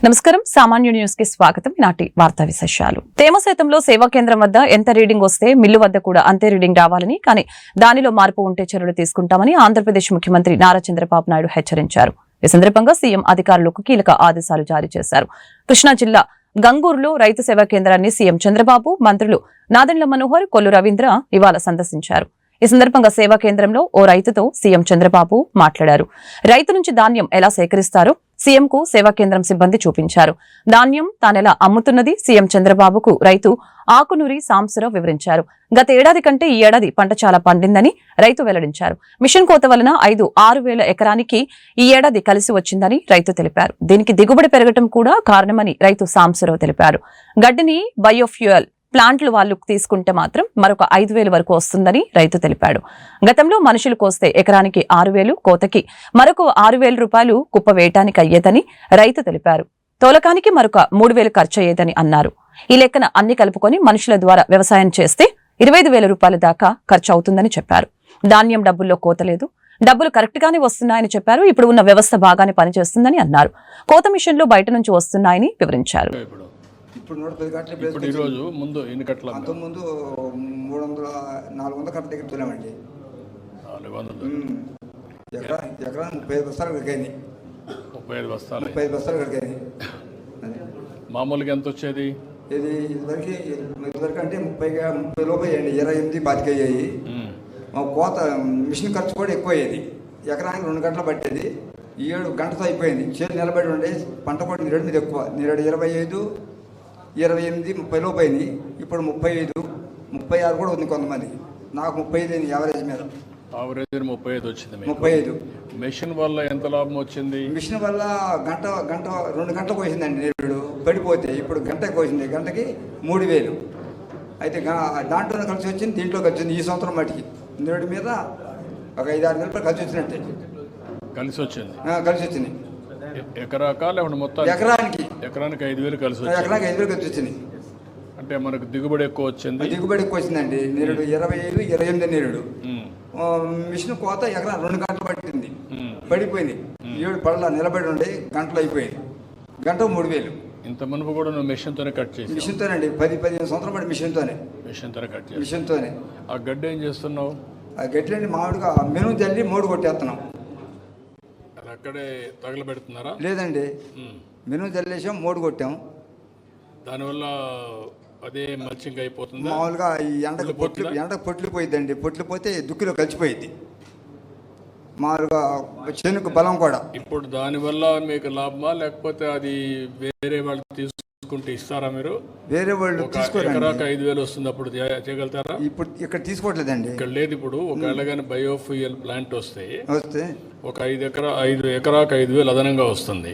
నమస్కారం సామాన్య న్యూస్ కి స్వాగతం. నాటి వార్తా విశేషాలు. తేమ శాతంలో సేవా కేంద్రం వద్ద ఎంత రీడింగ్ వస్తే మిల్లు వద్ద కూడా అంతే రీడింగ్ రావాలని, కానీ దానిలో మార్పు ఉంటే చర్యలు తీసుకుంటామని ఆంధ్రప్రదేశ్ ముఖ్యమంత్రి నారా చంద్రబాబు నాయుడు హెచ్చరించారు. ఈ సందర్భంగా సీఎం అధికారులకు కీలక ఆదేశాలు జారీ చేశారు. కృష్ణా జిల్లా గంగూరులో రైతు సేవా కేంద్రాన్ని సీఎం చంద్రబాబు, మంత్రులు నాదెండ్ల మనోహర్, కొల్లు రవీంద్ర ఇవాళ సందర్శించారు. ఈ సందర్భంగా సేవా కేంద్రంలో ఓ రైతుతో సీఎం చంద్రబాబు మాట్లాడారు. రైతు నుంచి ధాన్యం ఎలా సేకరిస్తారో సీఎం కు సేవా కేంద్రం సిబ్బంది చూపించారు. ధాన్యం తానెలా అమ్ముతున్నది సీఎం చంద్రబాబుకు రైతు ఆకునూరి సాంబశివరావు వివరించారు. గత ఏడాది కంటే ఈ ఏడాది పంట చాలా పండిందని రైతు వెల్లడించారు. మిషన్ కోత వలన 5-6 వేల ఎకరానికి ఈ ఏడాది కలిసి వచ్చిందని రైతు తెలిపారు. దీనికి దిగుబడి పెరగటం కూడా కారణమని రైతు సాంబశివరావు తెలిపారు. గడ్డిని బయోఫ్యూయల్ ప్లాంట్లు వాళ్ళు తీసుకుంటే మాత్రం మరొక 5,000 వరకు వస్తుందని రైతు తెలిపాడు. గతంలో మనుషులు కోస్తే ఎకరానికి 6,000, కోతకి మరొక 6,000 రూపాయలు కుప్ప వేయటానికి అయ్యేదని రైతు తెలిపారు. తోలకానికి మరొక 3,000 ఖర్చు అయ్యేదని అన్నారు. ఈ లెక్కన అన్ని కలుపుకొని మనుషుల ద్వారా వ్యవసాయం చేస్తే 25,000 రూపాయల దాకా ఖర్చు అవుతుందని చెప్పారు. ధాన్యం డబ్బుల్లో కోత లేదు, డబ్బులు కరెక్ట్ గానే వస్తున్నాయని చెప్పారు. ఇప్పుడు ఉన్న వ్యవస్థ బాగానే పనిచేస్తుందని అన్నారు. కోత మిషన్లు బయట నుంచి వస్తున్నాయని వివరించారు. ఇప్పుడు 110 కట్టలు ఇప్పుడు ఈరోజు ముందు ఎన్ని కట్టలు? అంతకుముందు 300-400 కట్టల దగ్గర తోలామండి. 400 ఎకరా 35 బస్తాలు కడిగాయి. 35 బస్తాలు 35 బస్తాలు కడిగాయి. మామూలుగా ఎంత వచ్చేది? ఇది ఇదివరకు అంటే 30 లోపు అయ్యాయండి. 28-25 అయ్యాయి. కోత మిషన్ ఖర్చు కూడా ఎక్కువ అయ్యేది. ఎకరానికి 2 గంటలు పట్టేది. 7 గంటతో అయిపోయింది. చేతి నిలబడి ఉండే పంట కూడా నీరడి మీద ఎక్కువ. నీరడు 25, 28, 30 లోపు అయింది. ఇప్పుడు 35, 36 కూడా ఉంది కొంతమంది. నాకు 35 అయింది యావరేజ్ మీద. యావరేజ్ 35 వచ్చింది. 35. మిషన్ వల్ల ఎంత లాభం వచ్చింది? మిషన్ వల్ల గంట 2 గంటలకు కోసిందండి నేరుడు పడిపోతే. ఇప్పుడు గంటకు కోసింది. గంటకి 3,000. అయితే దాంట్లో కలిసి వచ్చింది, దీంట్లో కలిసి వచ్చింది. ఈ సంవత్సరం మటుకి నేరుడు మీద ఒక 5-6 వేల రూపాయలు కలిసి వచ్చినట్టే. కలిసి వచ్చింది. ఎకరాకా లేకుంటే మొత్తం? ఎకరానికి 5,000 కలిసి వచ్చింది. ఎకరానికి 5,000 కలిసి వచ్చింది. అంటే మనకు దిగుబడి ఎక్కువ వచ్చింది. దిగుబడి ఎక్కువ వచ్చిందండి. నేరుడు 25-28 నేరుడు. మిషన్ కోత ఎకరా 2 గంటలు పట్టింది. పడిపోయింది. 7 పళ్ళ నిలబడి ఉండి గంటలు అయిపోయింది. గంటకు 3,000. ఇంత మునుపు కూడా నువ్వు మిషన్తోనే కట్ చేసి? మిషన్తోనండి. 10-15 సంవత్సరాలు పడి మిషన్తోనే కట్ చేసి. మిషన్తోనే. ఆ గడ్డి ఏం చేస్తున్నావు? ఆ గడ్డి మామిడిగా మెను జల్లి మోడు కొట్టేస్తున్నాం. అక్కడే తగలబెడుతున్నారా? లేదండి, మెను జల్లేసాం, మోడు కొట్టాం. దానివల్ల అదే మల్చింగ్ అయిపోతుంది. మామూలుగా ఈ ఎండకు పొట్లు పోయిద్దండి. పొట్లు పోతే దుక్కిలో కలిసిపోయిద్ది. మామూలుగా చెనుకు బలం కూడా. ఇప్పుడు దానివల్ల మీకు లాభమా లేకపోతే అది వేరే వాళ్ళు తీసుకుంటే ఇస్తారా మీరు? వేరే వాళ్ళు ఎకరాకు 5,000 వస్తుంది, అప్పుడు చేయగలుగుతారా? ఇప్పుడు ఇక్కడ తీసుకోవట్లేదండి. ఇక్కడ లేదు. ఇప్పుడు ఒకవేళ కానీ బయోఫ్యూయల్ ప్లాంట్ వస్తే ఒక 5 ఎకరాకు 5,000 అదనంగా వస్తుంది.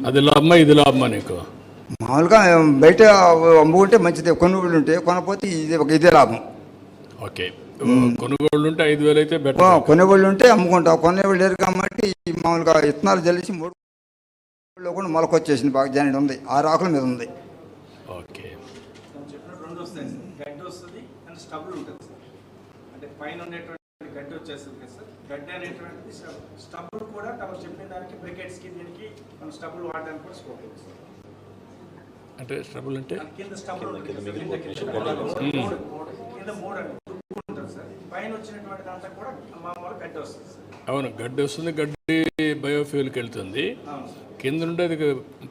అది లాభమా ఇది లాభమా నీకు? మామూలుగా బయట అమ్ముకుంటే మంచిదే. కొనుగోళ్ళు ఉంటే కొనపోతే ఇదే లాభం. ఓకే, కొనుగోళ్ళు ఉంటే 5,000 అయితే బెటర్. కొనుగోళ్ళు ఉంటే అమ్ముకుంటాం. కొనేవాళ్ళు లేరు కాబట్టి మామూలుగా విత్తనాలు జల్లిసి 3 కూడా మొలకొచ్చేసింది. బాగా జాయిన్ ఉంది. 6 ఆకుల మీద ఉంది. ఓకే, గడ్డి వస్తుంది అండ్ స్టబుల్ ఉంటుంది సార్. అంటే పైన ఉండేటువంటి గడ్డి వచ్చేస్తుంది కదా సార్. గడ్డి అనేటువంటిది స్టబుల్ కూడా తమకు చెప్పిన దానికి బ్రికెట్స్కి దీనికి మనం స్టబుల్ వాడడానికి కూడా స్కోప్ ఉంది సార్. అంటే స్టబుల్ అంటే కింద స్టబుల్ కింద 3 అండి ఉంటుంది సార్. పైన వచ్చినటువంటి దాంట్లో కూడా మామూలు గడ్డి వస్తుంది సార్. అవును, గడ్డి వస్తుంది. గడ్డి బయోఫ్యూయల్కి వెళ్తుంది. కింద నుండి అది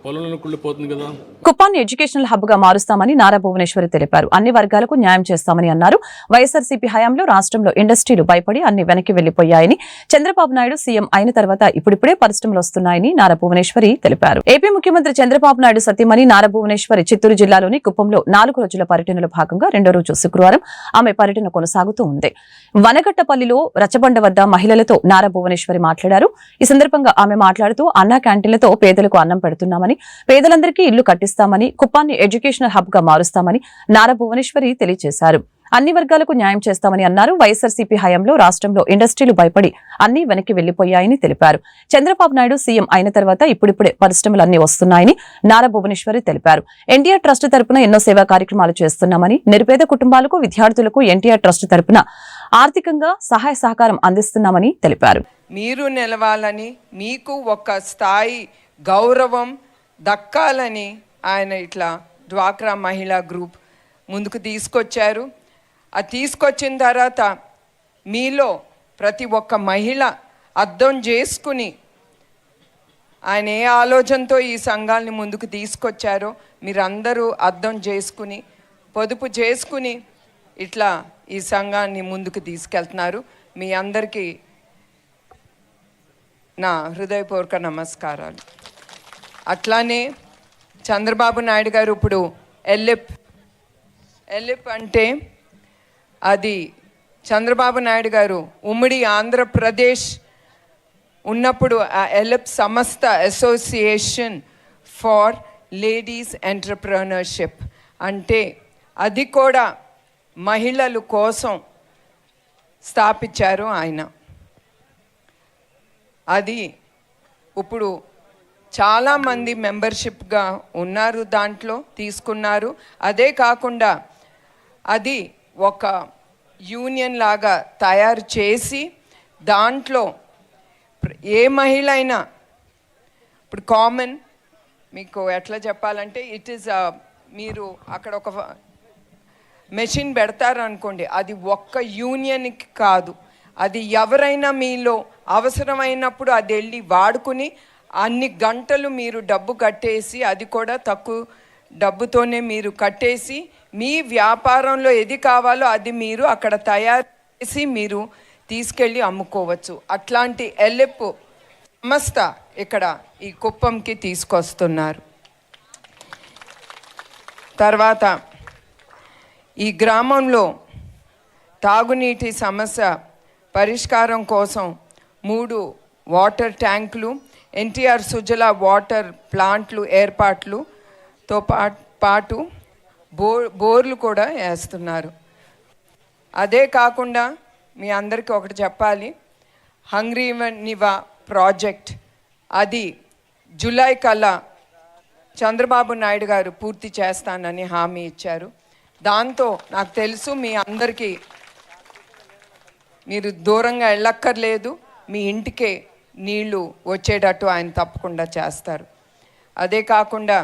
పొలంలో కుళ్ళిపోతుంది కదా. కుప్పాన్ని ఎడ్యుకేషనల్ హబ్ గా మారుస్తామని నారా భువనేశ్వరి తెలిపారు. అన్ని వర్గాలకు న్యాయం చేస్తామని అన్నారు. వైఎస్ఆర్సీపీ హయాంలో రాష్ట్రంలో ఇండస్ట్రీలు భయపడి అన్ని వెనక్కి వెళ్లిపోయాయని, చంద్రబాబు నాయుడు సీఎం అయిన తర్వాత ఇప్పుడిప్పుడే పరిశ్రమలు వస్తున్నాయని నారా భువనేశ్వరి తెలిపారు. ఏపీ ముఖ్యమంత్రి చంద్రబాబు నాయుడు సతీమణి నారా భువనేశ్వరి చిత్తూరు జిల్లాలోని కుప్పంలో 4 రోజుల పర్యటనలో భాగంగా 2వ రోజు శుక్రవారం ఆమె పర్యటన కొనసాగుతూ ఉంది. వనగట్టపల్లిలో రచ్చబండ వద్ద మహిళలతో నారా భువనేశ్వరి మాట్లాడారు. ఈ సందర్భంగా ఆమె మాట్లాడుతూ అన్నా క్యాంటీన్లతో పేదలకు అన్నం పెడుతున్నామని, పేదలందరికీ ఇల్లు కట్టిస్తామని, కుప్పాన్ని ఎడ్యుకేషనల్ హబ్ గా మారుస్తామని నారా భువనేశ్వరి తెలియజేశారు. అన్ని వర్గాలకు న్యాయం చేస్తామని అన్నారు. వైఎస్ఆర్సీపీ హయాంలో రాష్ట్రంలో ఇండస్ట్రీలు భయపడి అన్ని వెనక్కి వెళ్లిపోయాయని తెలిపారు. చంద్రబాబు నాయుడు సీఎం అయిన తర్వాత ఇప్పుడిప్పుడే పరిశ్రమలన్నీ వస్తున్నాయని నారా భువనేశ్వరి తెలిపారు. ఎన్టీఆర్ ట్రస్ట్ తరపున ఎన్నో సేవా కార్యక్రమాలు చేస్తున్నామని, నిరుపేద కుటుంబాలకు, విద్యార్థులకు ఎన్టీఆర్ ట్రస్ట్ తరపున ఆర్థికంగా సహాయ సహకారం అందిస్తున్నామని తెలిపారు. మీరు నిలవాలని, మీకు ఒక స్థాయి గౌరవం దక్కాలని ఆయన ఇట్లా డ్వాక్రా మహిళా గ్రూప్ ముందుకు తీసుకొచ్చారు. అది తీసుకొచ్చిన తర్వాత మీలో ప్రతి ఒక్క మహిళ అర్థం చేసుకుని ఆయన ఏ ఆలోచనతో ఈ సంఘాలని ముందుకు తీసుకొచ్చారో మీరందరూ అర్థం చేసుకుని పొదుపు చేసుకుని ఇట్లా ఈ సంఘాన్ని ముందుకు తీసుకెళ్తున్నారు. మీ అందరికీ నా హృదయపూర్వక నమస్కారాలు. అట్లానే చంద్రబాబు నాయుడు గారు ఇప్పుడు ఎల్లిప్ అంటే అది చంద్రబాబు నాయుడు గారు ఉమ్మడి ఆంధ్రప్రదేశ్ ఉన్నప్పుడు ఆ ఎల్లిప్ సంస్థ అసోసియేషన్ ఫార్ లేడీస్ ఎంటర్ప్రెన్యూర్షిప్ అంటే అది కూడా మహిళల కోసం స్థాపించారు ఆయన. అది ఇప్పుడు చాలామంది మెంబర్షిప్గా ఉన్నారు, దాంట్లో తీసుకున్నారు. అదే కాకుండా అది ఒక యూనియన్ లాగా తయారు చేసి దాంట్లో ఏ మహిళ అయినా ఇప్పుడు కామన్ మీకు ఎట్లా చెప్పాలంటే ఇట్ ఈస్ మీరు అక్కడ ఒక మెషిన్ పెడతారు అనుకోండి, అది ఒక్క యూనియన్కి కాదు, అది ఎవరైనా మీలో అవసరమైనప్పుడు అది వెళ్ళి వాడుకుని అన్ని గంటలు మీరు డబ్బు కట్టేసి అది కూడా తక్కువ డబ్బుతోనే మీరు కట్టేసి మీ వ్యాపారంలో ఏది కావాలో అది మీరు అక్కడ తయారు చేసి మీరు తీసుకెళ్ళి అమ్ముకోవచ్చు. అట్లాంటి ఎల్లిప్ సంస్థ ఇక్కడ ఈ కుప్పంకి తీసుకొస్తున్నారు. తర్వాత ఈ గ్రామంలో తాగునీటి సమస్య పరిష్కారం కోసం 3 వాటర్ ట్యాంకులు, ఎన్టీఆర్ సుజల వాటర్ ప్లాంట్లు ఏర్పాట్లుతో పాటు బోర్లు కూడా వేస్తున్నారు. అదే కాకుండా మీ అందరికీ ఒకటి చెప్పాలి, హంగ్రీ నివా ప్రాజెక్ట్ అది జూలై కల్లా చంద్రబాబు నాయుడు గారు పూర్తి చేస్తానని హామీ ఇచ్చారు. దాంతో నాకు తెలుసు మీ అందరికీ మీరు దూరంగా వెళ్ళక్కర్లేదు, మీ ఇంటికే నీళ్లు వచ్చేటట్టు ఆయన తప్పకుండా చేస్తారు. అదే కాకుండా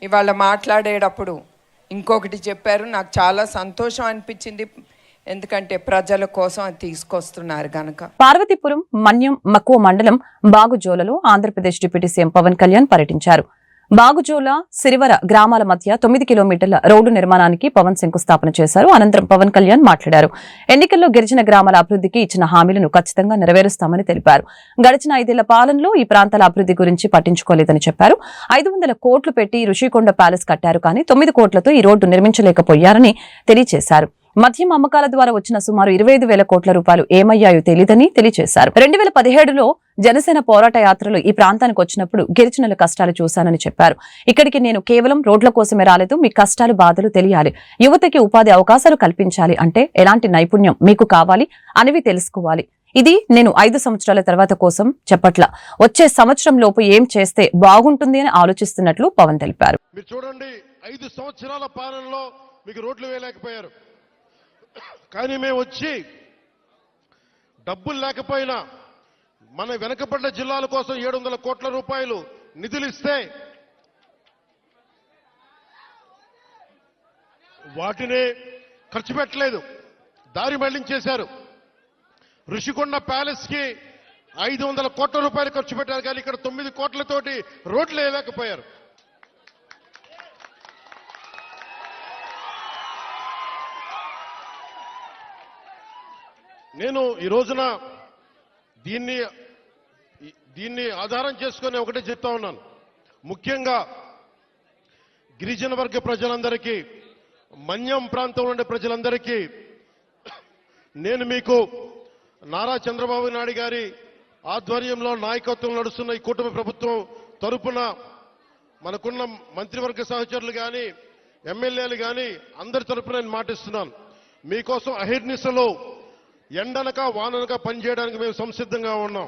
ఇవాళ మాట్లాడేటప్పుడు ఇంకొకటి చెప్పారు, నాకు చాలా సంతోషం అనిపించింది, ఎందుకంటే ప్రజల కోసం అది తీసుకొస్తున్నారు గనక. పార్వతీపురం మన్యం మక్కువ మండలం బాగుజోలలో ఆంధ్రప్రదేశ్ డిప్యూటీ సీఎం పవన్ కళ్యాణ్ పర్యటించారు. బాగుజోల సిరివర గ్రామాల మధ్య 9 కిలోమీటర్ల రోడ్డు నిర్మాణానికి పవన్ శంకుస్థాపన చేశారు. అనంతరం పవన్ కళ్యాణ్ మాట్లాడారు. ఎన్నికల్లో గిరిజన గ్రామాల అభివృద్ధికి ఇచ్చిన హామీలను ఖచ్చితంగా నెరవేరుస్తామని తెలిపారు. గడిచిన 5 ఏళ్ల పాలనలో ఈ ప్రాంతాల అభివృద్ధి గురించి పట్టించుకోలేదని చెప్పారు. 500 కోట్లు పెట్టి ఋషికొండ ప్యాలెస్ కట్టారు, కానీ 9 కోట్లతో ఈ రోడ్డు నిర్మించలేకపోయారని తెలియజేశారు. మద్యం అమ్మకాల ద్వారా వచ్చిన సుమారు 25,000 కోట్ల రూపాయలు ఏమయ్యాయో తెలియదని తెలియజేశారు. 2017లో జనసేన పోరాట యాత్రలో ఈ ప్రాంతానికి వచ్చినప్పుడు గిరిజనుల కష్టాలు చూశానని చెప్పారు. ఇక్కడికి నేను కేవలం రోడ్ల కోసమే రాలేదు, మీ కష్టాలు బాధలు తెలియాలి, యువతకి ఉపాధి అవకాశాలు కల్పించాలి అంటే ఎలాంటి నైపుణ్యం మీకు కావాలి అనేవి తెలుసుకోవాలి. ఇది నేను 5 సంవత్సరాల తర్వాత కోసం చెప్పట్ల, వచ్చే సంవత్సరం లోపు ఏం చేస్తే బాగుంటుంది అని ఆలోచిస్తున్నట్లు పవన్ తెలిపారు. మీరు చూడండి, 5 సంవత్సరాల పాలనలో మీకు రోడ్లు వేయలేకపోయారు, కానీ మేము వచ్చి డబ్బులు లేకపోయినా మన వెనకబడ్డ జిల్లాల కోసం 700 కోట్ల రూపాయలు నిధులు ఇస్తే వాటిని ఖర్చు పెట్టలేదు, దారి మళ్లించేశారు. ఋషికొండ ప్యాలెస్ కి 500 కోట్ల రూపాయలు ఖర్చు పెట్టారు, కానీ ఇక్కడ 9 కోట్లతోటి రోడ్లు వేయలేకపోయారు. నేను ఈ రోజున దీన్ని ఆధారం చేసుకుని ఒకటే చెప్తా ఉన్నాను. ముఖ్యంగా గిరిజన వర్గ ప్రజలందరికీ, మన్యం ప్రాంతంలో ఉండే ప్రజలందరికీ నేను మీకు నారా చంద్రబాబు నాయుడు గారి ఆధ్వర్యంలో నాయకత్వం నడుస్తున్న ఈ కూటమి ప్రభుత్వం తరపున మనకున్న మంత్రివర్గ సహచరులు కానీ ఎమ్మెల్యేలు కానీ అందరి తరపున నేను మాటిస్తున్నాను. మీకోసం అహిర్నిశలో ఎండనక వాననక పనిచేయడానికి మేము సంసిద్ధంగా ఉన్నాం.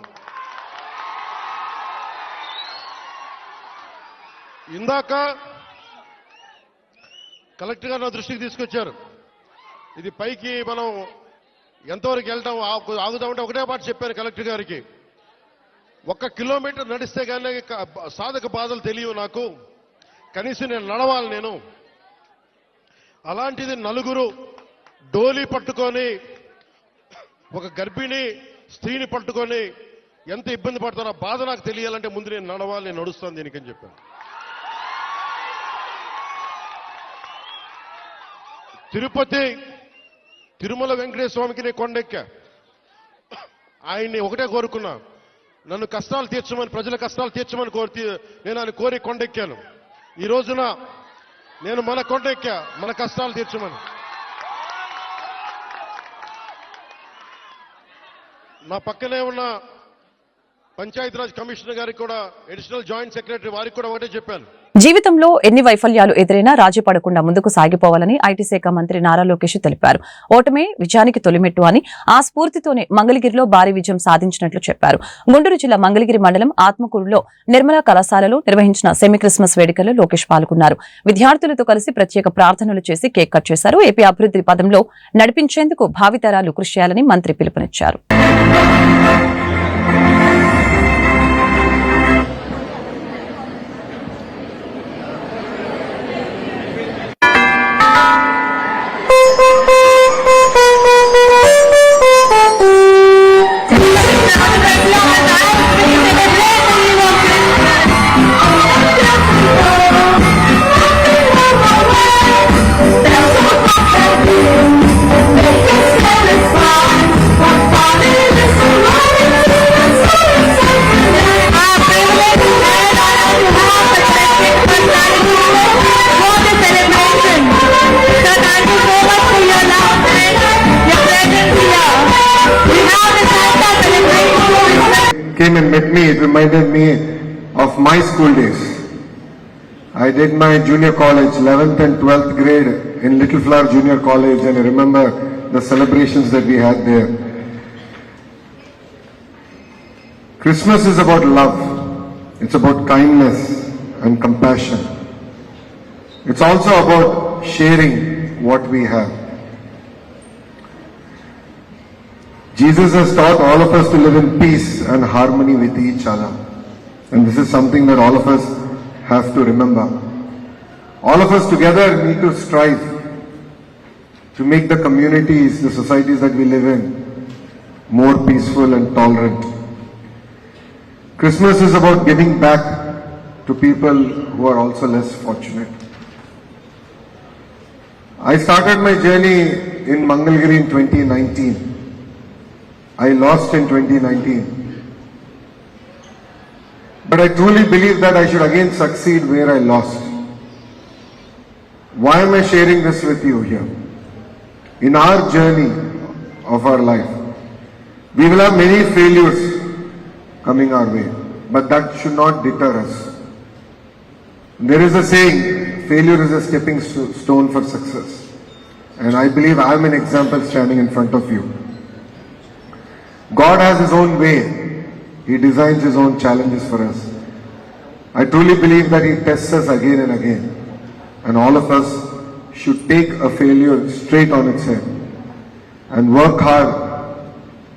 ఇందాక కలెక్టర్ గారు నా దృష్టికి తీసుకొచ్చారు, ఇది పైకి మనం ఎంతవరకు వెళ్తాం ఆగుదామంటే ఒకటే మాట చెప్పారు కలెక్టర్ గారికి, 1 కిలోమీటర్ నడిస్తే కానీ సాధక బాధలు తెలియవు నాకు, కనీసం నేను నడవాలి నేను. అలాంటిది నలుగురు డోలీ పట్టుకొని ఒక గర్భిణీ స్త్రీని పట్టుకొని ఎంత ఇబ్బంది పడతారో బాధ నాకు తెలియాలంటే ముందు నేను నడవాలి, నేను నడుస్తాను దీనికి అని చెప్పాను. తిరుమల వెంకటేశ్వర స్వామికి నేను కొండెక్కా. ఆయన్ని ఒకటే కోరుకున్నా, నన్ను కష్టాలు తీర్చమని, ప్రజల కష్టాలు తీర్చమని నేను ఆయన కోరి కొండెక్కాను. ఈ రోజున నేను మన కొండెక్కా, మన కష్టాలు తీర్చమని. నా పక్కనే ఉన్న పంచాయతీరాజ్ కమిషనర్ గారికి కూడా, అడిషనల్ జాయింట్ సెక్రటరీ వారికి కూడా ఒకటే చెప్పాను, జీవితంలో ఎన్ని వైఫల్యాలు ఎదురైనా రాజీ పడకుండా ముందుకు సాగిపోవాలని ఐటీ శాఖ మంత్రి నారా లోకేష్ తెలిపారు. ఓటమే విజయానికి తొలిమెట్టు అని, ఆ స్ఫూర్తితోనే మంగళగిరిలో భారీ విజయం సాధించినట్లు చెప్పారు. గుంటూరు జిల్లా మంగళగిరి మండలం ఆత్మకూరులో నిర్మలా కళాశాలలో నిర్వహించిన సెమీ క్రిస్మస్ వేడుకల్లో లోకేష్ పాల్గొన్నారు. విద్యార్థులతో కలిసి ప్రత్యేక ప్రార్థనలు చేసి కేక్ కట్ చేశారు. ఏపీ అభివృద్ధి పదంలో నడిపించేందుకు భావితరాలు కృషి చేయాలని మంత్రి పిలుపునిచ్చారు. Came and met me, it reminded me of my school days. I did my junior college, 11th and 12th grade in Little Flower Junior College, and I remember the celebrations that we had there. Christmas is about love. It's about kindness and compassion. It's also about sharing what we have. Jesus has taught all of us to live in peace and harmony with each other. And this is something that all of us have to remember. All of us together need to strive to make the communities, the societies that we live in, more peaceful and tolerant. Christmas is about giving back to people who are also less fortunate. I started my journey in Mangalgiri in 2019. I lost in 2019. But I truly believe that I should again succeed where I lost. Why am I sharing this with you here? In our journey of our life, we will have many failures coming our way, but that should not deter us. There is a saying, failure is a stepping stone for success. And I believe I am an example standing in front of you. God has His own way. He designs His own challenges for us. I truly believe that He tests us again and again. And all of us should take a failure straight on its head and work hard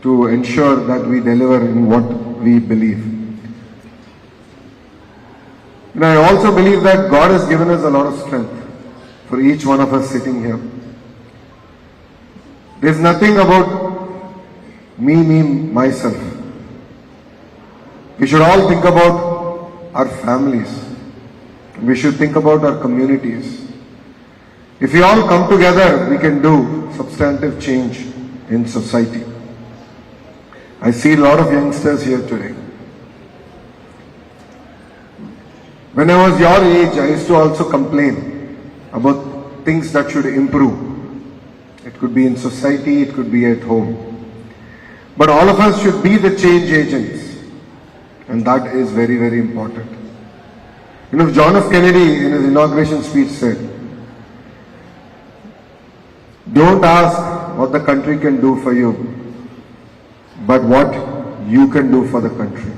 to ensure that we deliver in what we believe. And I also believe that God has given us a lot of strength for each one of us sitting here. There's nothing about me, myself. We should all think about our families. We should think about our communities. If we all come together, we can do substantive change in society. I see a lot of youngsters here today. When I was your age, I used to also complain about things that should improve. It could be in society, it could be at home. But all of us should be the change agents. And that is very, very important. You know, John F. Kennedy in his inauguration speech said, don't ask what the country can do for you, but what you can do for the country.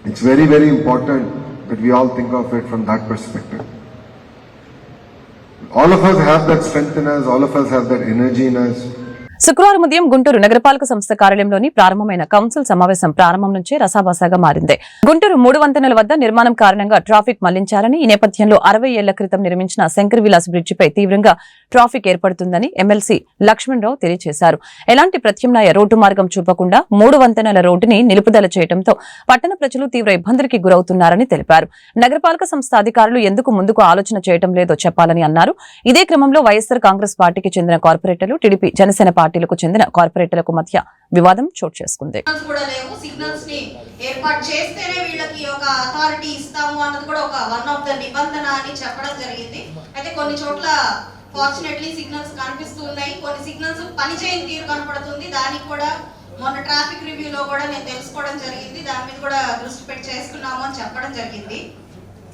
It's very, very important that we all think of it from that perspective. All of us have that strength in us, all of us have that energy in us. శుక్రవారం ఉదయం గుంటూరు నగరపాలక సంస్థ కార్యాలయంలోని ప్రారంభమైన council సమావేశం ప్రారంభం నుంచే రసాబసాగా మారింది. గుంటూరు 3 వంతెనల వద్ద నిర్మాణం కారణంగా ట్రాఫిక్ మళ్లించారని, ఈ నేపథ్యంలో 60 ఏళ్ల క్రితం నిర్మించిన శంకర్ విలాస్ బ్రిడ్జిపై తీవ్రంగా ట్రాఫిక్ ఏర్పడుతుందని ఎమ్మెల్సీ లక్ష్మణరావు తెలియజేశారు. ఎలాంటి ప్రత్యామ్నాయ రోడ్డు మార్గం చూపకుండా 3 వంతెనల రోడ్డుని నిలుపుదల చేయడంతో పట్టణ ప్రజలు తీవ్ర ఇబ్బందులకి గురవుతున్నారని తెలిపారు. నగరపాలక సంస్థ అధికారులు ఎందుకు ముందుకు ఆలోచన చేయడం లేదో చెప్పాలని అన్నారు. ఇదే క్రమంలో వైఎస్సార్ కాంగ్రెస్ పార్టీకి చెందిన కార్పొరేటర్లు, టీడీపీ జనసేన పార్టీలకు చెందిన కార్పొరేటర్లకు మధ్య వివాదం చోటు చేసుకుంది. సిగ్నల్స్ ని ఏర్పాటు చేస్తేనే వీళ్ళకి ఒక అథారిటీ ఇస్తాము అన్నది కూడా ఒక వన్ ఆఫ్ ద నిబంధన అని చెప్పడం జరిగింది. అయితే కొన్ని చోట్ల ఫార్చునేట్లీ సిగ్నల్స్ కనిపిస్తూ ఉన్నాయి, కొన్ని సిగ్నల్స్ పనిచేయని తీరు కనపడుతుంది. దానికి కూడా మొన్న ట్రాఫిక్ రివ్యూలో కూడా నేను తెలుసుకోవడం జరిగింది, దాని మీద కూడా దృష్టి పెట్టి చేస్తున్నాము అని చెప్పడం జరిగింది.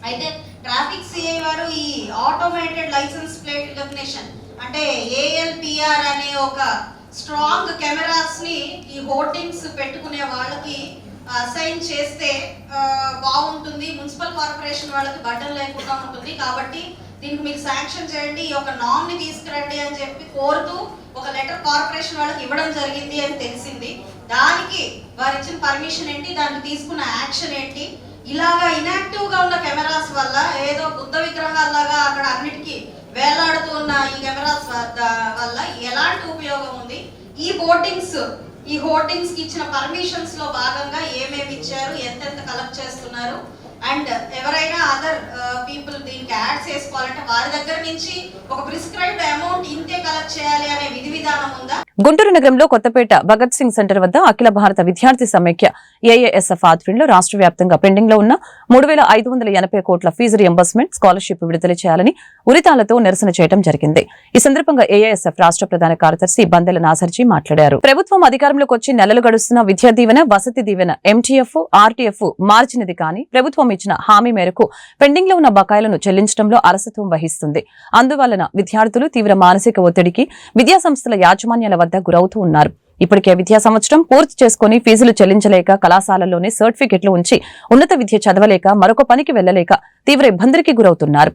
అయితే ట్రాఫిక్ సిఐ వారు ఈ ఆటోమేటెడ్ లైసెన్స్ ప్లేట్ రికగ్నిషన్ అంటే ALPR అనే ఒక స్ట్రాంగ్ కెమెరాస్ ని ఈ హోర్డింగ్స్ పెట్టుకునే వాళ్ళకి అసైన్ చేస్తే బాగుంటుంది, మున్సిపల్ కార్పొరేషన్ వాళ్ళకి బటన్ లేకుండా ఉంటుంది. కాబట్టి దీనికి మీరు శాంక్షన్ చేయండి, ఈ ఒక నామ్ ని తీసుకురండి అని చెప్పి కోరుతూ ఒక లెటర్ కార్పొరేషన్ వాళ్ళకి ఇవ్వడం జరిగింది అని తెలిసింది. దానికి వారు ఇచ్చిన పర్మిషన్ ఏంటి, దానికి తీసుకున్న యాక్షన్ ఏంటి, ఇలాగా ఇనాక్టివ్ గా ఉన్న కెమెరాస్ వల్ల ఏదో బుద్ధ విగ్రహాల్లాగా అక్కడ అన్నిటికీ వేలాడుతూ ఉన్న ఈ కెమెరాస్ వల్ల ఎలాంటి ఉపయోగం ఉంది, ఈ హోర్డింగ్స్ కి ఇచ్చిన పర్మిషన్స్ లో భాగంగా ఏమేమి ఇచ్చారు, ఎంతెంత కలెక్ట్ చేస్తున్నారు, అండ్ ఎవరైనా అదర్ పీపుల్ దీనికి యాడ్ చేసుకోవాలంటే వారి దగ్గర నుంచి ఒక ప్రిస్క్రైబ్డ్ అమౌంట్ ఇంతే కలెక్ట్ చేయాలి అనే విధి విధానం ఉందా? గుంటూరు నగరంలో కొత్తపేట భగత్ సింగ్ సెంటర్ వద్ద అఖిల భారత విద్యార్థి సమైక్య AASF ఆధ్వర్యంలో రాష్ట్ర వ్యాప్తంగా పెండింగ్ లో ఉన్న 3,580 కోట్ల ఫీజు రియంబర్స్మెంట్ స్కాలర్షిప్ విడుదల చేయాలని ఉరితాలతో నిరసన చేయడం జరిగింది. ఈ సందర్భంగా AASF రాష్ట్ర ప్రధాన కార్యదర్శి బందెల నాసర్జీ మాట్లాడారు. ప్రభుత్వం అధికారంలోకి వచ్చి నెలలు గడుస్తున్న విద్యా దీవెన, వసతి దీవెన, MTF, RTF మార్చినది కానీ ప్రభుత్వం ఇచ్చిన హామీ మేరకు పెండింగ్ లో ఉన్న బకాయిలను చెల్లించడంలో అలసత్వం వహిస్తుంది. అందువలన విద్యార్థులు తీవ్ర మానసిక ఒత్తిడికి విద్యా సంస్థల యాజమాన్యాల వద్ద గురవుతూ ఉన్నారు. ఇప్పటికే విద్యా సంవత్సరం పూర్తి చేసుకుని ఫీజులు చెల్లించలేక కళాశాలల్లోనే సర్టిఫికెట్లు ఉంచి ఉన్నత విద్య చదవలేక మరొక పనికి వెళ్లలేక తీవ్ర ఇబ్బందులకి గురవుతున్నారు.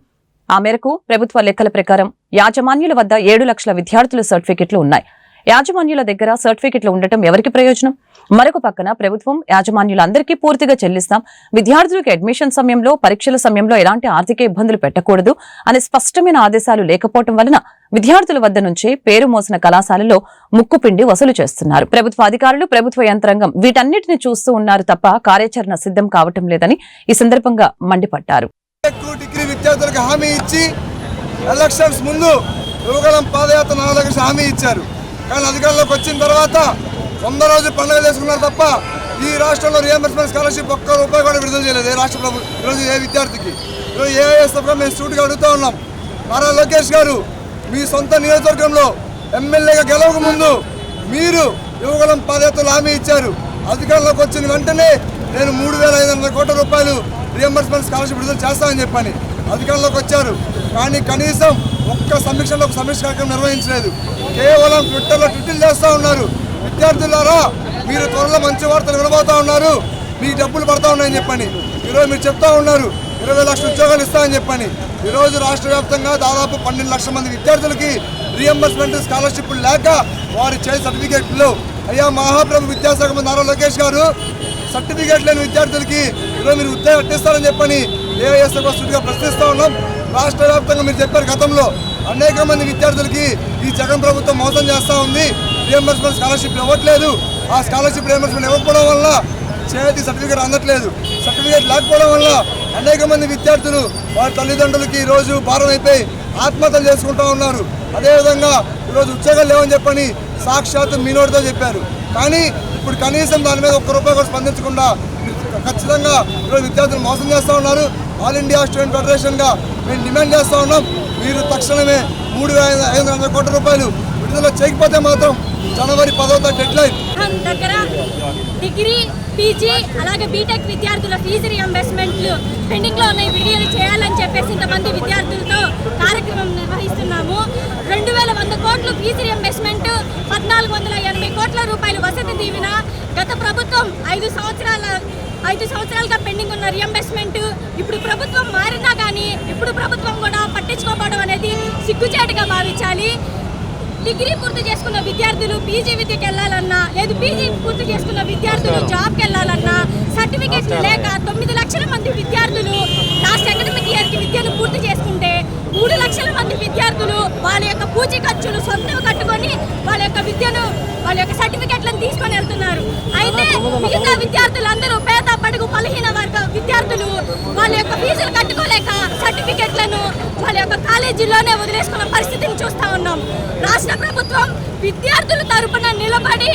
ఆ మేరకు ప్రభుత్వ లెక్కల ప్రకారం యాజమాన్యుల వద్ద 7 లక్షల విద్యార్థుల సర్టిఫికెట్లు ఉన్నాయి. యాజమాన్యుల దగ్గర సర్టిఫికెట్లు ఉండటం ఎవరికి ప్రయోజనం? మరొక పక్కన ప్రభుత్వం యాజమాన్యులందరికీ పూర్తిగా చెల్లిస్తాం, విద్యార్థులకు అడ్మిషన్ సమయంలో, పరీక్షల సమయంలో ఎలాంటి ఆర్థిక ఇబ్బందులు పెట్టకూడదు అనే స్పష్టమైన ఆదేశాలు లేకపోవడం వలన విద్యార్థుల వద్ద నుంచే పేరు మోసిన కళాశాలలో ముక్కుపిండి వసూలు చేస్తున్నారు. ప్రభుత్వ అధికారులు, ప్రభుత్వ యంత్రాంగం వీటన్నిటిని చూస్తూ ఉన్నారు తప్ప కార్యాచరణ సిద్ధం కావటం లేదని ఈ సందర్భంగా మండిపడ్డారు. డిగ్రీ విద్యార్థులకు హామీ ఇచ్చి ఎలక్షన్స్ ముందు యువగలం పాదయాత్ర 4 లక్షల హామీ ఇచ్చారు. కానీ అధికారంలోకి వచ్చిన తర్వాత 100 రోజులు పండుగ చేసుకున్నారు తప్ప ఈ రాష్ట్రంలో రియంబర్స్మెంట్ స్కాలర్షిప్ ఒక్క రూపాయి కూడా విడుదల చేయలేదు ఏ రాష్ట్ర ప్రభుత్వం. ఈరోజు ఏ విద్యార్థికి ఈరోజు AASF మేము స్టూడెంట్గా అడుగుతూ ఉన్నాం, నారా లోకేష్ గారు మీ సొంత నియోజకవర్గంలో ఎమ్మెల్యేగా గెలవక ముందు మీరు యువగలం పాదయాత్రలు హామీ ఇచ్చారు. అధికారంలోకి వచ్చిన వెంటనే నేను 3,500 కోట్ల రూపాయలు రియంబర్స్మెంట్ స్కాలర్షిప్ విడుదల చేస్తామని చెప్పని అధికారంలోకి వచ్చారు. కానీ కనీసం ఒక్క సమీక్ష కార్యక్రమం నిర్వహించలేదు. కేవలం ట్విట్టర్లో ట్వీట్లు చేస్తూ ఉన్నారు. విద్యార్థులారా మీరు త్వరలో మంచి వార్తలు వినబోతా ఉన్నారు, మీ డబ్బులు పడతా ఉన్నాయని చెప్పని ఈరోజు మీరు చెప్తా ఉన్నారు 20 లక్షల ఉద్యోగాలు ఇస్తామని చెప్పని. ఈరోజు రాష్ట్ర వ్యాప్తంగా దాదాపు 12 లక్షల మంది విద్యార్థులకి రియంబర్స్మెంట్ స్కాలర్షిప్ లేక వారి చేతి సర్టిఫికేట్లు. అయ్యా మహాప్రభు విద్యాశాఖ మంత్రి నారా లోకేష్ గారు సర్టిఫికేట్ లేని విద్యార్థులకి ఈరోజు మీరు ఉద్యోగం కట్టిస్తారని చెప్పని AASF సూటిగా ప్రశ్నిస్తూ ఉన్నాం. రాష్ట్ర వ్యాప్తంగా మీరు చెప్పారు గతంలో అనేక మంది విద్యార్థులకి ఈ జగన్ ప్రభుత్వం మోసం చేస్తూ ఉంది, రియంబర్స్మెంట్ స్కాలర్షిప్ ఇవ్వట్లేదు. ఆ స్కాలర్షిప్ రియంబర్స్మెంట్ ఇవ్వకపోవడం వల్ల చేతి సర్టిఫికేట్ అందట్లేదు. సర్టిఫికేట్ లేకపోవడం వల్ల అనేక మంది విద్యార్థులు వారి తల్లిదండ్రులకి ఈరోజు భారం అయిపోయి ఆత్మహత్యలు చేసుకుంటూ ఉన్నారు. అదేవిధంగా ఈరోజు ఉద్యోగాలు లేవని చెప్పని సాక్షాత్తు మీ నోటితో చెప్పారు. కానీ ఇప్పుడు కనీసం దాని మీద ఒక్క రూపాయి కూడా స్పందించకుండా ఖచ్చితంగా ఈరోజు విద్యార్థులు మోసం చేస్తూ ఉన్నారు. ఆల్ ఇండియా స్టూడెంట్ ఫెడరేషన్గా మేము డిమాండ్ చేస్తూ ఉన్నాం, మీరు తక్షణమే 3,500 కోట్ల రూపాయలు విడుదల చేయకపోతే మాత్రం జనవరి 10వ డెడ్ లైన్ దగ్గర డిగ్రీ, పీజీ అలాగే బీటెక్ విద్యార్థుల ఫీజు రియంబర్స్మెంట్లు పెండింగ్లో ఉన్నాయి, విడుదల చేయాలని చెప్పేసి ఇంతమంది విద్యార్థులతో కార్యక్రమం నిర్వహిస్తున్నాము. 2,100 కోట్లు ఫీజు రియంబర్స్మెంట్, 1,480 కోట్ల రూపాయలు వసతి దీవెన. గత ప్రభుత్వం 5 సంవత్సరాలుగా పెండింగ్ ఉన్న రియంబర్స్మెంట్ ఇప్పుడు ప్రభుత్వం మారినా కానీ ఇప్పుడు ప్రభుత్వం కూడా పట్టించుకోకపోవడం అనేది సిగ్గుచేటుగా భావించాలి. డిగ్రీ పూర్తి చేసుకున్న విద్యార్థులు పీజీ విద్యకి వెళ్ళాలన్నా, లేదు పీజీ పూర్తి చేసుకున్న విద్యార్థులు జాబ్కి వెళ్ళాలన్నా సర్టిఫికేట్ లేక 9 లక్షల మంది విద్యార్థులు లాస్ట్ అకాడమిక్ ఇయర్కి విద్యను పూర్తి చేసుకుంటే 3 లక్షల మంది విద్యార్థులు వాళ్ళ యొక్క పూజీ ఖర్చులు సొంతం కట్టుకొని వాళ్ళ యొక్క విద్యను, వాళ్ళ యొక్క సర్టిఫికెట్లను తీసుకొని వెళ్తున్నారు. అయితే మిగతా విద్యార్థులందరూ పేద బడుగు బలహీన వర్గ విద్యార్థులు వాళ్ళ యొక్క ఫీజులు కట్టుకోలేక సర్టిఫికెట్లను వాళ్ళ యొక్క కాలేజీల్లోనే వదిలేసుకున్న పరిస్థితిని చూస్తూ ఉన్నాం. రాష్ట్ర ప్రభుత్వం విద్యార్థుల తరపున నిలబడి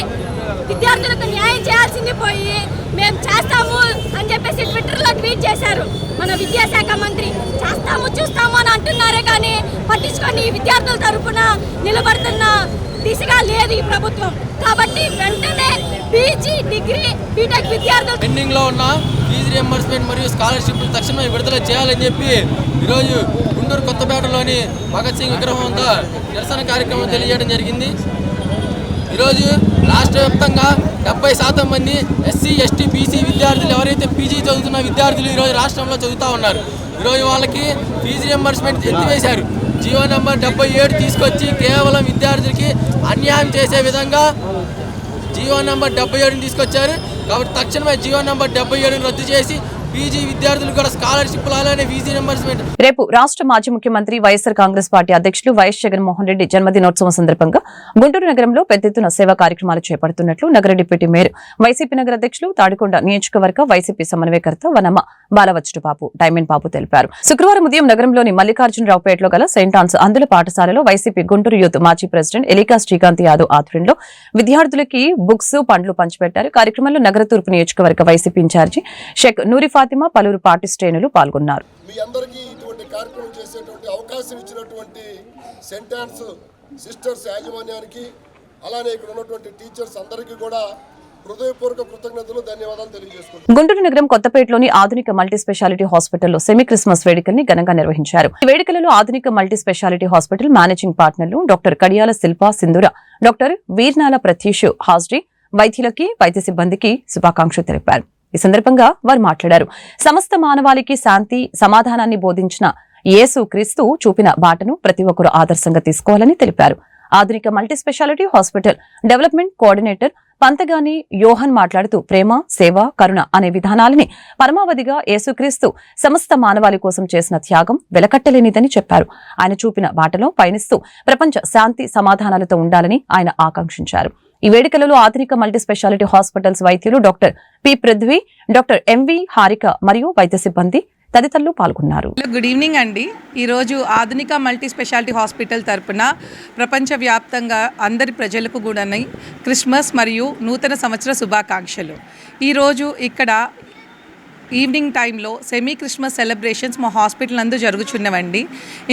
విద్యార్థులకు న్యాయం చేయాల్సింది పోయి మేము చేస్తాము అని చెప్పేసి ట్విట్టర్లో ట్వీట్ చేశారు మన విద్యాశాఖ మంత్రి. చేస్తాము చూస్తాము అని అంటున్నారే కానీ పట్టించుకొని విద్యార్థుల తరపున నిలబడుతున్న దిశగా లేదు ఈ ప్రభుత్వం. కాబట్టి వెంటనే పీజీ, డిగ్రీ, బీటెక్ విద్యార్థులు పెండింగ్ లో ఉన్న ఫీజు రియంబర్స్మెంట్ మరియు స్కాలర్షిప్ తక్షణమే విడుదల చేయాలని చెప్పి ఈరోజు గుంటూరు కొత్తపేటలోని భగత్ సింగ్ విగ్రహం వద్ద నిరసన కార్యక్రమం తెలియజేయడం జరిగింది. ఈరోజు రాష్ట్ర వ్యాప్తంగా 70% మంది ఎస్సీ, ఎస్టీ, బీసీ విద్యార్థులు ఎవరైతే పీజీ చదువుతున్న విద్యార్థులు ఈరోజు రాష్ట్రంలో చదువుతూ ఉన్నారు. ఈరోజు వాళ్ళకి ఫీజు రియంబర్స్మెంట్ ఎత్తివేశారు. జీవో నెంబర్ 77 తీసుకొచ్చి కేవలం విద్యార్థులకి అన్యాయం చేసే విధంగా జీవో నెంబర్ 77 తీసుకొచ్చారు. కాబట్టి తక్షణమే జీవో నెంబర్ 77 రద్దు చేసి పీజీ విద్యార్థులకు కూడా స్కాలర్షిప్ అలానే ఫీజు రియంబర్స్మెంట్. రేపు రాష్ట్ర మాజీ ముఖ్యమంత్రి వైఎస్ఆర్ కాంగ్రెస్ పార్టీ అధ్యక్షులు వైఎస్ జగన్మోహన్ రెడ్డి జన్మదినోత్సవం సందర్భంగా గుంటూరు నగరంలో పెద్ద ఎత్తున సేవా కార్యక్రమాలు చేపడుతున్నట్లు నగర డిప్యూటీ మేయర్, వైసీపీ నగర అధ్యక్షులు, తాడికొండ నియోజకవర్గ వైసీపీ సమన్వయకర్త వనమ బాలవచ్చుబాబు, డైమండ్ బాబు తెలిపారు. శుక్రవారం ఉదయం నగరంలోని మల్లికార్జునరావుపేటలో గల సెయింట్ ఆన్స్ అందుల పాఠశాలలో వైసీపీ గుంటూరు యూత్ మాజీ ప్రెసిడెంట్ ఎలికా శ్రీకాంత్ యాదవ్ ఆధ్వర్యంలో విద్యార్థులకి బుక్స్, పండ్లు పంచిపెట్టారు. కార్యక్రమంలో నగర తూర్పు నియోజకవర్గ వైసీపీ ఇన్ఛార్జి షేక్ నూరి ఫాతిమా, పలువురు పార్టీ శ్రేణులు పాల్గొన్నారు. మీ అందరికీ ఇటువంటి కార్యక్రమం చేసేటువంటి అవకాశం ఇచ్చినటువంటి సెయింట్ ఆన్స్ సిస్టర్స్ యాజమాన్యానికి, అలానే ఇక్కడ ఉన్నటువంటి టీచర్స్ అందరికీ కూడా హృదయపూర్వక కృతజ్ఞతలు, ధన్యవాదాలు తెలియజేసుకుంటున్నాను. గుంటూరు నగరం కొత్తపేటలోని ఆధునిక మల్టీ స్పెషాలిటీ హాస్పిటల్లో సెమీ క్రిస్మస్ వేడుకల్ని ఘనంగా నిర్వహించారు. ఈ వేడుకలలో ఆధునిక మల్టీ స్పెషాలిటీ హాస్పిటల్ మేనేజింగ్ పార్ట్నర్లు డాక్టర్ కడియాల శిల్ప సింధూర, డాక్టర్ వీర్నాల ప్రత్యూష్ హాజ్రీ వైద్యులకి, వైద్య సిబ్బందికి శుభాకాంక్షలు తెలిపారు. ఈ సందర్భంగా వారు మాట్లాడారు. సమస్త మానవాళికి శాంతి, సమాధానాన్ని బోధించిన యేసు క్రీస్తు చూపిన బాటను ప్రతి ఒక్కరూ ఆదర్శంగా తీసుకోవాలని తెలిపారు. ఆధునిక multi speciality hospital development coordinator Panthagani యోహన్ మాట్లాడుతూ ప్రేమ, సేవ, కరుణ అనే విధానాలని పరమావధిగా యేసుక్రీస్తు సమస్త మానవాళి కోసం చేసిన త్యాగం వెలకట్టలేనిదని చెప్పారు. ఆయన చూపిన బాటలో పయనిస్తూ ప్రపంచ శాంతి సమాధానాలతో ఉండాలని ఆయన ఆకాంక్షించారు. ఈ వేడుకలలో ఆధునిక మల్టీ స్పెషాలిటీ హాస్పిటల్స్ వైద్యులు doctor P Prithvi, doctor M V Harika మరియు వైద్య సిబ్బంది తదితరులు పాల్గొన్నారు. గుడ్ ఈవినింగ్ అండి. ఈరోజు ఆధునిక మల్టీ స్పెషాలిటీ హాస్పిటల్ తరపున ప్రపంచవ్యాప్తంగా అందరి ప్రజలకు కూడా క్రిస్మస్ మరియు నూతన సంవత్సర శుభాకాంక్షలు. ఈరోజు ఇక్కడ ఈవినింగ్ టైంలో సెమీ క్రిస్మస్ సెలబ్రేషన్స్ మా హాస్పిటల్ నందు జరుగుచున్నవండి.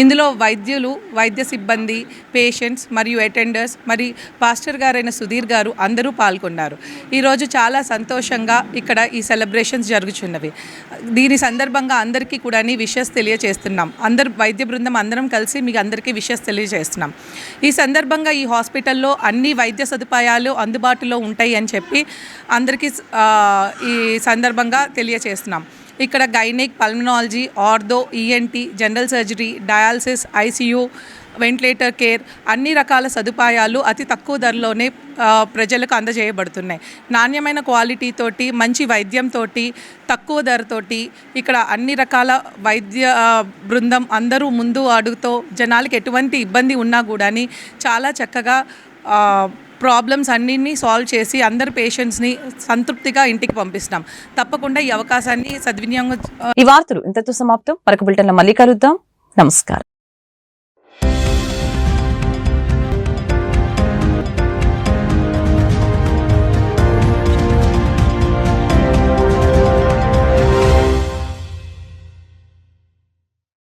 ఇందులో వైద్యులు, వైద్య సిబ్బంది, పేషెంట్స్ మరియు అటెండర్స్ మరి పాస్టర్ గారైన సుధీర్ గారు అందరూ పాల్గొన్నారు. ఈరోజు చాలా సంతోషంగా ఇక్కడ ఈ సెలబ్రేషన్స్ జరుగుచున్నవి. దీని సందర్భంగా అందరికీ కూడా విషెస్ తెలియజేస్తున్నాం. అందరు వైద్య బృందం అందరం కలిసి మీకు అందరికీ విషెస్ తెలియజేస్తున్నాం. ఈ సందర్భంగా ఈ హాస్పిటల్లో అన్ని వైద్య సదుపాయాలు అందుబాటులో ఉంటాయి అని చెప్పి అందరికీ ఈ సందర్భంగా తెలియజేస్తున్నాం. ఇక్కడ gynaec, pulmonology, ortho, ENT, general surgery, dialysis, ICU, ventilator care అన్ని రకాల సదుపాయాలు అతి తక్కువ ధరలోనే ప్రజలకు అందజేయబడుతున్నాయి. నాణ్యమైన క్వాలిటీతోటి, మంచి వైద్యంతో, తక్కువ ధరతోటి ఇక్కడ అన్ని రకాల వైద్య బృందం అందరూ ముందు అడుగుతో జనాలకు ఎటువంటి ఇబ్బంది ఉన్నా కూడా చాలా చక్కగా ప్రాబ్లమ్స్ అన్నింటినీ సాల్వ్ చేసి అందరు పేషెంట్స్ని సంతృప్తిగా ఇంటికి పంపిస్తున్నాం. తప్పకుండా ఈ అవకాశాన్ని సద్వినియోగం. ఈ వార్తలు ఇంతతో సమాప్తం. మరొక బులెటిన్లో మళ్ళీ కలుద్దాం. నమస్కారం.